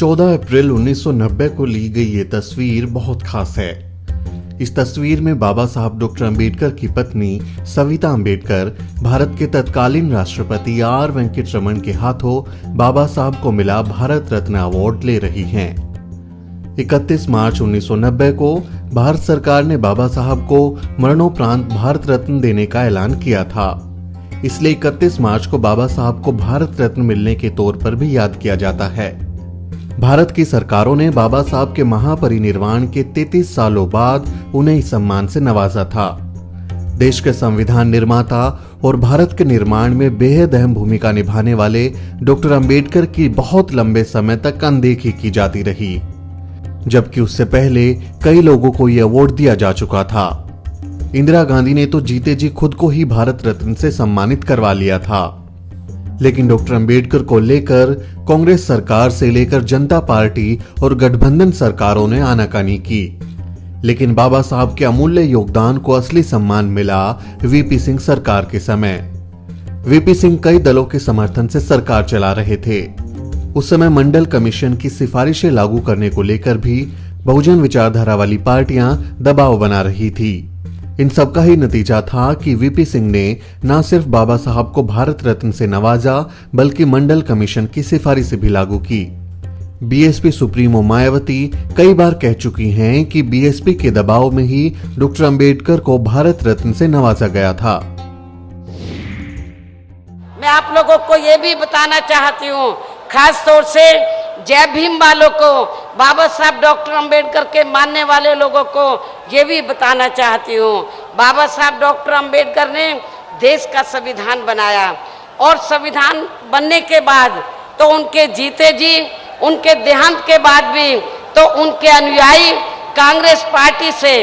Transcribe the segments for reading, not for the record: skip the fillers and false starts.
14 अप्रैल 1990 को ली गई ये तस्वीर बहुत खास है। इस तस्वीर में बाबा साहब डॉक्टर अंबेडकर की पत्नी सविता अंबेडकर भारत के तत्कालीन राष्ट्रपति आर वेंकटरमण के हाथों बाबा साहब को मिला भारत रत्न अवार्ड ले रही हैं। 31 मार्च 1990 को भारत सरकार ने बाबा साहब को मरणोपरांत भारत रत्न देने का ऐलान किया था। इसलिए 31 मार्च को बाबा साहब को भारत रत्न मिलने के तौर पर भी याद किया जाता है। भारत की सरकारों ने बाबा साहब के महापरिनिर्वाण के 33 सालों बाद उन्हें इस सम्मान से नवाजा था। देश के संविधान निर्माता और भारत के निर्माण में बेहद अहम भूमिका निभाने वाले डॉक्टर अंबेडकर की बहुत लंबे समय तक अनदेखी की जाती रही, जबकि उससे पहले कई लोगों को यह अवार्ड दिया जा चुका था। इंदिरा गांधी ने तो जीते जी खुद को ही भारत रत्न से सम्मानित करवा लिया था, लेकिन डॉक्टर अंबेडकर को लेकर कांग्रेस सरकार से लेकर जनता पार्टी और गठबंधन सरकारों ने आनाकानी की। लेकिन बाबा साहब के अमूल्य योगदान को असली सम्मान मिला वीपी सिंह सरकार के समय। वीपी सिंह कई दलों के समर्थन से सरकार चला रहे थे। उस समय मंडल कमीशन की सिफारिशें लागू करने को लेकर भी बहुजन विचारधारा वाली पार्टियां दबाव बना रही थी। इन सब का ही नतीजा था कि वीपी सिंह ने न सिर्फ बाबा साहब को भारत रत्न से नवाजा, बल्कि मंडल कमीशन की सिफारिशें भी लागू की। बीएसपी सुप्रीमो मायावती कई बार कह चुकी हैं कि बीएसपी के दबाव में ही डॉक्टर अंबेडकर को भारत रत्न से नवाजा गया था। मैं आप लोगों को यह भी बताना चाहती हूँ, खास तौर से जय भीम वालों को, बाबा साहब डॉक्टर अंबेडकर के मानने वाले लोगों को ये भी बताना चाहती हूँ, बाबा साहब डॉक्टर अंबेडकर ने देश का संविधान बनाया और संविधान बनने के बाद तो उनके जीते जी, उनके देहांत के बाद भी तो उनके अनुयायी कांग्रेस पार्टी से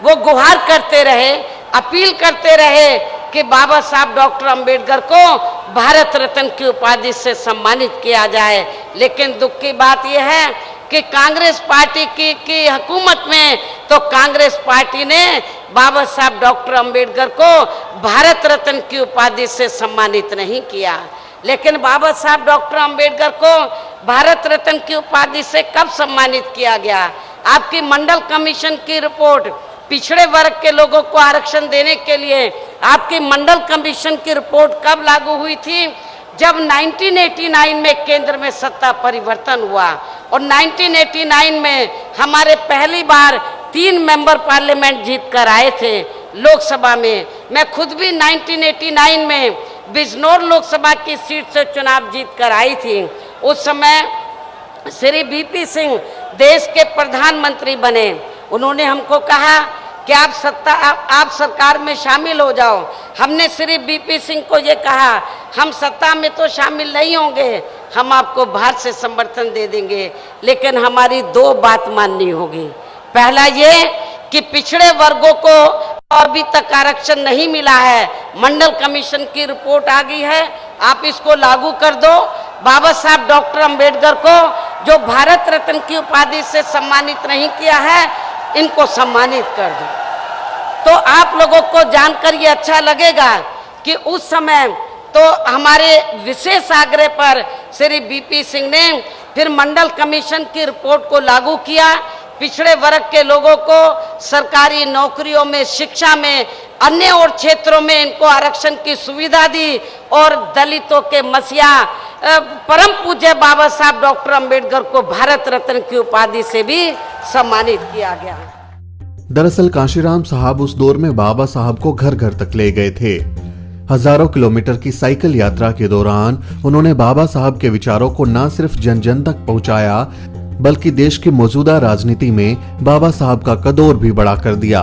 वो गुहार करते रहे, अपील करते रहे कि बाबा साहब डॉक्टर अंबेडकर को भारत रत्न की उपाधि से सम्मानित किया जाए। लेकिन दुख की बात यह है कि कांग्रेस पार्टी की हुकूमत में तो कांग्रेस पार्टी ने बाबा साहब डॉक्टर अंबेडकर को भारत रत्न की उपाधि से सम्मानित नहीं किया। लेकिन बाबा साहब डॉक्टर अंबेडकर को भारत रत्न की उपाधि से कब सम्मानित किया गया? आपकी मंडल कमीशन की रिपोर्ट, पिछड़े वर्ग के लोगों को आरक्षण देने के लिए आपकी मंडल कमीशन की रिपोर्ट कब लागू हुई थी? जब 1989 में केंद्र में सत्ता परिवर्तन हुआ और 1989 में हमारे पहली बार 3 मेंबर पार्लियामेंट जीत कर आए थे लोकसभा में। मैं खुद भी 1989 में बिजनौर लोकसभा की सीट से चुनाव जीत कर आई थी। उस समय श्री वीपी सिंह देश के प्रधानमंत्री बने। उन्होंने हमको कहा कि आप सरकार में शामिल हो जाओ। हमने श्री वीपी सिंह को ये कहा, हम सत्ता में तो शामिल नहीं होंगे, हम आपको बाहर से समर्थन दे देंगे, लेकिन हमारी 2 बात माननी होगी। पहला ये कि पिछड़े वर्गों को अभी तक आरक्षण नहीं मिला है, मंडल कमीशन की रिपोर्ट आ गई है, आप इसको लागू कर दो। बाबा साहब डॉक्टर अंबेडकर को जो भारत रत्न की उपाधि से सम्मानित नहीं किया है, इनको सम्मानित कर दो। तो आप लोगों को जानकर ये अच्छा लगेगा कि उस समय तो हमारे विशेष आग्रह पर श्री वीपी सिंह ने फिर मंडल कमीशन की रिपोर्ट को लागू किया। पिछड़े वर्ग के लोगों को सरकारी नौकरियों में, शिक्षा में, अन्य और क्षेत्रों में इनको आरक्षण की सुविधा दी और दलितों के मसीहा परम पूज्य बाबा साहब डॉक्टर अंबेडकर को भारत रत्न की उपाधि से भी सम्मानित किया गया। दरअसल कांशीराम साहब उस दौर में बाबा साहब को घर घर तक ले गए थे। हजारों किलोमीटर की साइकिल यात्रा के दौरान उन्होंने बाबा साहब के विचारों को न सिर्फ जन जन तक पहुंचाया, बल्कि देश की मौजूदा राजनीति में बाबा साहब का कद और भी बड़ा कर दिया।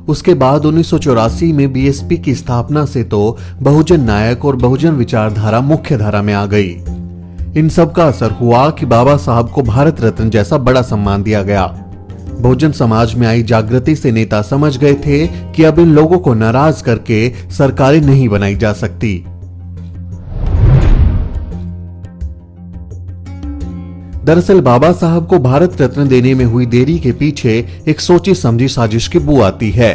उसके बाद 1984 में बीएसपी की स्थापना से तो बहुजन नायक और बहुजन विचारधारा मुख्य धारा में आ गई। इन सब का असर हुआ कि बाबा साहब को भारत रत्न जैसा बड़ा सम्मान दिया गया। बहुजन समाज में आई जागृति से नेता समझ गए थे कि अब इन लोगों को नाराज करके सरकारें नहीं बनाई जा सकती। दरअसल बाबा साहब को भारत रत्न देने में हुई देरी के पीछे एक सोची समझी साजिश की बू आती है।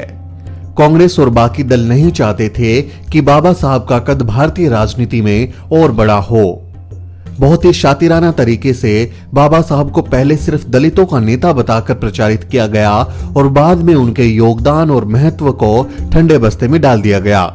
कांग्रेस और बाकी दल नहीं चाहते थे कि बाबा साहब का कद भारतीय राजनीति में और बड़ा हो। बहुत ही शातिराना तरीके से बाबा साहब को पहले सिर्फ दलितों का नेता बताकर प्रचारित किया गया और बाद में उनके योगदान और महत्व को ठंडे बस्ते में डाल दिया गया।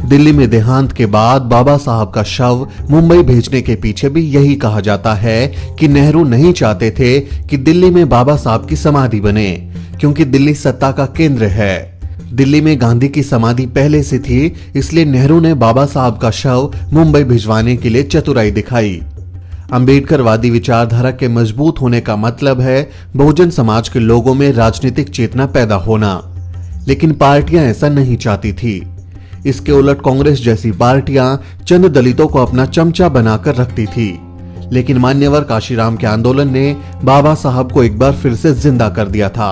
दिल्ली में देहांत के बाद बाबा साहब का शव मुंबई भेजने के पीछे भी यही कहा जाता है कि नेहरू नहीं चाहते थे कि दिल्ली में बाबा साहब की समाधि बने, क्योंकि दिल्ली सत्ता का केंद्र है। दिल्ली में गांधी की समाधि पहले से थी, इसलिए नेहरू ने बाबा साहब का शव मुंबई भिजवाने के लिए चतुराई दिखाई। अंबेडकरवादी विचारधारा के मजबूत होने का मतलब है बहुजन समाज के लोगों में राजनीतिक चेतना पैदा होना, लेकिन पार्टियां ऐसा नहीं चाहती थी। इसके उलट कांग्रेस जैसी पार्टियां चंद दलितों को अपना चमचा बनाकर रखती थी। लेकिन मान्यवर काशीराम के आंदोलन ने बाबा साहब को एक बार फिर से जिंदा कर दिया था।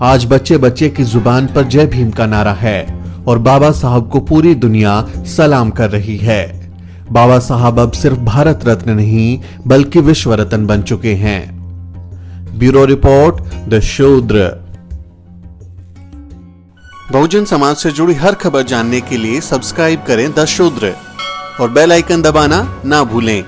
आज बच्चे बच्चे की जुबान पर जय भीम का नारा है और बाबा साहब को पूरी दुनिया सलाम कर रही है। बाबा साहब अब सिर्फ भारत रत्न नहीं बल्कि विश्व रत्न बन चुके हैं। ब्यूरो रिपोर्ट, द शूद्र। बहुजन समाज से जुड़ी हर खबर जानने के लिए सब्सक्राइब करें द शूद्र और बेल आइकन दबाना ना भूलें।